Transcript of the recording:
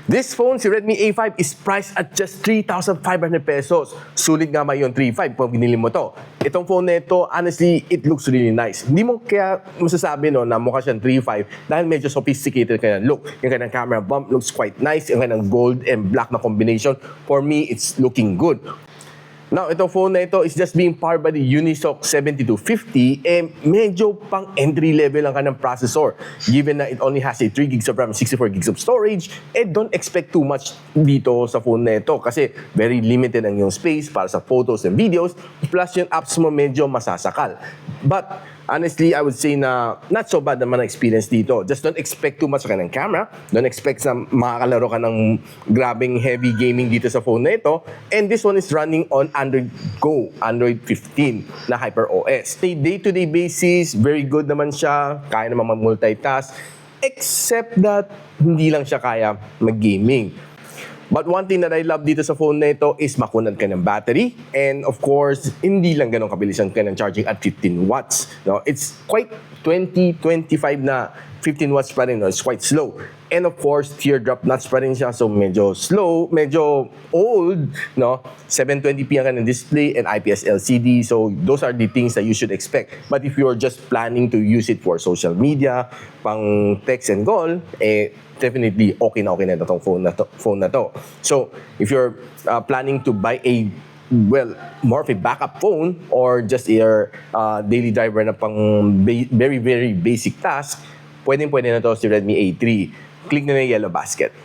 This phone, si Redmi A5, is priced at just 3,500 pesos. Sulit nga ba yung 3,500 pag binili mo to? Itong phone na ito, honestly, it looks really nice. Hindi mo kaya masasabi no, na mukha siyang 3,500 dahil medyo sophisticated kaya look. Yung kanyang camera bump looks quite nice. Yung kanyang gold and black na combination, for me, it's looking good. Now, itong phone na ito is just being powered by the Unisoc 7250 medyo pang entry level ang kanyang processor. Given na it only has a 3 gigs of RAM, 64 gigs of storage, don't expect too much dito sa phone na ito kasi very limited ang yung space para sa photos and videos, plus yung apps mo medyo masasakal. But honestly, I would say na not so bad naman ang experience dito. Just don't expect too much sa kanyang camera. Don't expect na makakalaro ka ng grabing heavy gaming dito sa phone na ito. And this one is running on Android Go, Android 15 na HyperOS. Day-to-day basis, very good naman siya. Kaya naman mag-multitask. Except that hindi lang siya kaya mag-gaming. But one thing that I love dito sa phone na ito is makunat ka ng battery. And of course, hindi lang ganun kabilis ang kanyang charging at 15 watts. No? It's quite 20-25 na 15 watts pa rin. No? It's quite slow. And of course, teardrop notch pa rin siya. So medyo slow, medyo old. No? 720p ang kanyang display and IPS LCD. So those are the things that you should expect. But if you're just planning to use it for social media, pang text and call, definitely okay na itong phone na to. So, if you're planning to buy a more of a backup phone or just your daily driver na pang very, very basic task, pwede na to si Redmi A3. Click na yung yellow basket.